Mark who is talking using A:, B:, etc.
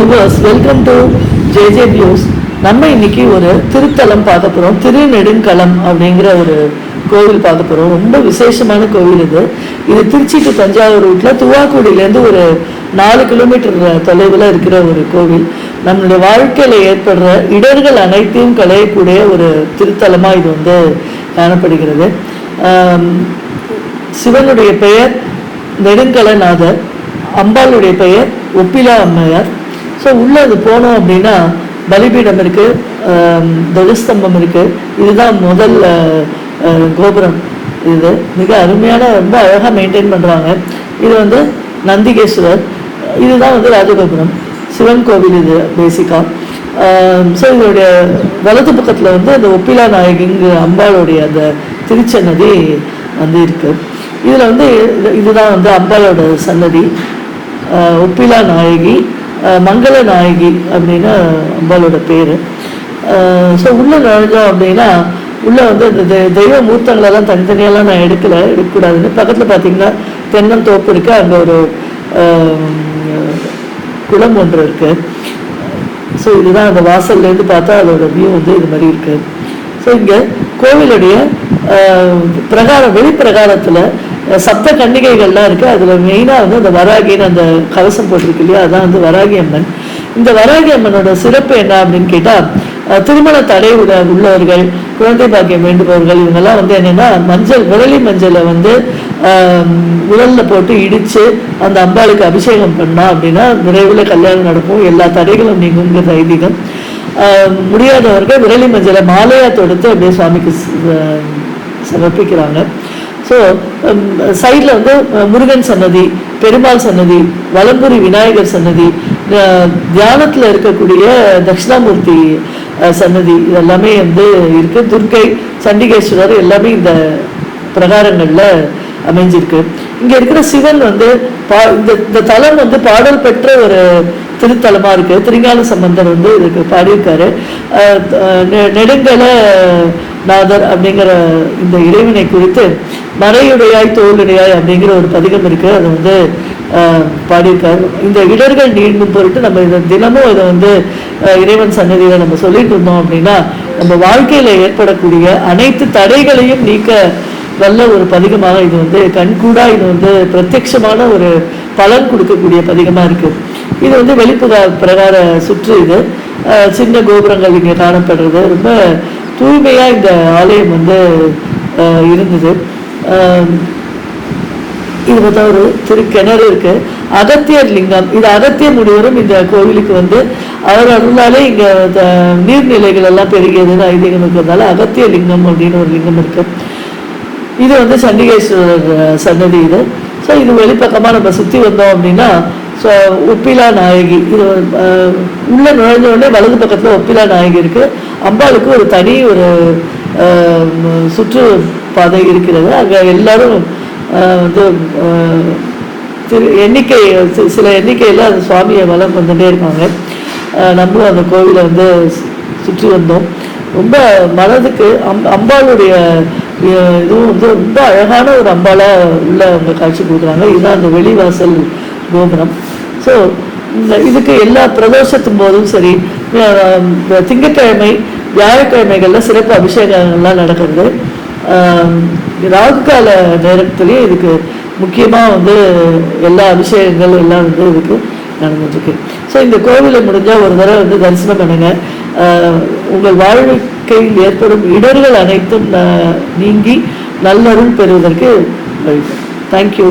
A: Viewers, welcome to JJ news. நம்ம இன்னைக்கு ஒரு திருத்தலம் பார்க்க போகிறோம். திருநெடுங்களம் அப்படிங்கிற ஒரு கோவில் பார்க்க போகிறோம். ரொம்ப விசேஷமான கோவில் இது. இது திருச்சி டு தஞ்சாவூர் ரூட்டில் துவாக்குடியிலேருந்து ஒரு 4 கிலோமீட்டர் தொலைவில் இருக்கிற ஒரு கோவில். நம்மளுடைய வாழ்க்கையில் ஏற்படுற இடர்கள் அனைத்தையும் களையக்கூடிய ஒரு திருத்தலமாக இது வந்து காணப்படுகிறது. சிவனுடைய பெயர் நெடுங்கலநாதர், அம்பாளுடைய பெயர் ஒப்பிலா அம்மையார். ஸோ உள்ளே அது போனோம் அப்படின்னா பலிபீடம் இருக்குது, துவஜஸ்தம்பம் இருக்குது. இதுதான் முதல் கோபுரம். இது மிக அருமையான, ரொம்ப அழகாக மெயின்டைன் பண்ணுறாங்க. இது வந்து நந்திகேஸ்வரர். இதுதான் வந்து ராஜகோபுரம், சிவன் கோவில் இது பேசிக்காக. ஸோ இதோடைய வலது பக்கத்தில் வந்து அந்த ஒப்பிலா நாயகிங்கிற அம்பாளுடைய அந்த திருச்சன்னதி வந்து இருக்குது. இதில் வந்து இதுதான் வந்து அம்பாளோட சன்னதி. ஒப்பிலா நாயகி, மங்கள நாயகி அப்படின்னு அம்பாளோட பேர். ஸோ உள்ளே நுழைஞ்சோம் அப்படின்னா உள்ளே வந்து இந்த தெய்வ மூர்த்தங்களெல்லாம் தனித்தனியெல்லாம் நான் எடுக்கக்கூடாதுன்னு பக்கத்தில் பார்த்தீங்கன்னா தென்னந்தோப்பு இருக்குது. அங்கே ஒரு குளம் ஒன்று இருக்குது. ஸோ இதுதான் அந்த வாசல்லேருந்து பார்த்தா அதோட வியூ வந்து இது மாதிரி இருக்குது. ஸோ இங்கே கோவிலுடைய வெளிப்பிரகாரத்தில் சப்த கன்னிகைகள்லாம் இருக்குது. அதில் மெயினாக வந்து அந்த வராகின்னு அந்த கவசம் போட்டிருக்கு இல்லையா, அதுதான் வந்து வராகி அம்மன். இந்த வராகி அம்மனோட சிறப்பு என்ன அப்படின்னு கேட்டால், திருமண தடை உள்ளவர்கள், குழந்தை பாக்கியம் வேண்டுபவர்கள், இவங்கெல்லாம் வந்து என்னென்னா விரலி மஞ்சளை வந்து உடலில் போட்டு இடித்து அந்த அம்பாளுக்கு அபிஷேகம் பண்ணால் அப்படின்னா விரைவில் கல்யாணம் நடக்கும், எல்லா தடைகளும் நீங்குங்கிற ஐதீகம். முடியாதவர்கள் விரலி மஞ்சளை மாலையாக தொடுத்து அப்படியே சுவாமிக்கு சமர்ப்பிக்கிறாங்க. ஸோ சைடில் வந்து முருகன் சன்னதி, பெருமாள் சன்னதி, வலம்புரி விநாயகர் சன்னதி, தியானத்தில் இருக்கக்கூடிய தட்சிணாமூர்த்தி சன்னதி, இதெல்லாமே வந்து இருக்குது. துர்க்கை, சண்டிகேஸ்வரர் எல்லாமே இந்த பிரகாரங்களில் அமைஞ்சிருக்கு. இங்கே இருக்கிற சிவன் வந்து இந்த தலம் வந்து பாடல் பெற்ற ஒரு திருத்தலமாக இருக்குது. திருஞான சம்பந்தர் வந்து இதுக்கு பாடியிருக்காரு. நெடுங்கல நாதர் அப்படிங்கிற இந்த இறைவனை குறித்து மறையுடையாய் தோளுடையாய் அப்படிங்கிற ஒரு பதிகம் இருக்குது. அதை வந்து பாடியிருக்காரு. இந்த இடர்கள் நீண்டும் பொருட்டு நம்ம இதை தினமும் இதை வந்து இறைவன் சன்னதியில் நம்ம சொல்லிட்டு இருந்தோம் அப்படின்னா நம்ம வாழ்க்கையில் ஏற்படக்கூடிய அனைத்து தடைகளையும் நீக்க நல்ல ஒரு பதிகமாக இது வந்து கண்கூடா இது வந்து பிரத்யட்சமான ஒரு பலன் கொடுக்கக்கூடிய பதிகமாக இருக்குது. இது வந்து பிரகார சுற்று. இது சின்ன கோபுரங்கள் இங்கே காணப்படுறது. ரொம்ப தூய்மையாக இந்த ஆலயம் வந்து இருந்தது. இது பார்த்தா ஒரு திருக்கிணறு இருக்கு, அகத்தியர் லிங்கம். இது அகத்திய முனிவரும் இந்த கோவிலுக்கு வந்து அவர் அருளாலே இங்கே நீர்நிலைகள் எல்லாம் பெருகியதுன்னு ஐதீகம் இருக்கிறதுனால அகத்திய லிங்கம் அப்படின்னு ஒரு லிங்கம் இருக்கு. இது வந்து சண்டிகேஸ்வரர் சன்னதி இது. ஸோ இது வெளிப்பக்கமாக நம்ம சுற்றி வந்தோம் அப்படின்னா ஸோ ஒப்பிலா நாயகி, இது உள்ள நுழைஞ்ச உடனே வலது பக்கத்தில் ஒப்பிலா நாயகி இருக்குது. அம்பாளுக்கு ஒரு தனி ஒரு சுற்றுப்பாதை இருக்கிறது. அங்கே எல்லாரும் வந்து சில எண்ணிக்கையில் அந்த சுவாமியை வலம் வந்துட்டே இருக்காங்க. நம்மளும் அந்த கோவிலை வந்து சுற்றி வந்தோம். ரொம்ப மனதுக்கு அம்பாளுடைய இதுவும் வந்து ரொம்ப அழகான ஒரு அம்பாலாக உள்ள அவங்க காட்சி கொடுக்குறாங்க. இதுதான் அந்த வெளிவாசல் கோபுரம். ஸோ இதுக்கு எல்லா பிரதோஷத்தும் போதும் சரி, திங்கட்கிழமை வியாழக்கிழமைகளில் சிறப்பு அபிஷேகங்கள்லாம் நடக்கிறது. ராகுகால நேரத்துலேயும் இதுக்கு முக்கியமாக வந்து எல்லா அபிஷேகங்கள் எல்லாம் வந்து இதுக்கு நடந்துட்டுருக்கு. ஸோ இந்த கோவிலை முடிஞ்சால் ஒரு தடவை வந்து தரிசனம் பண்ணுங்க. உங்கள் வாழ்க்கையில் ஏற்படும் இடர்கள் அனைத்தும் நீங்கி நல்லருள் பெறுவதற்கு வழி. தேங்க்யூ.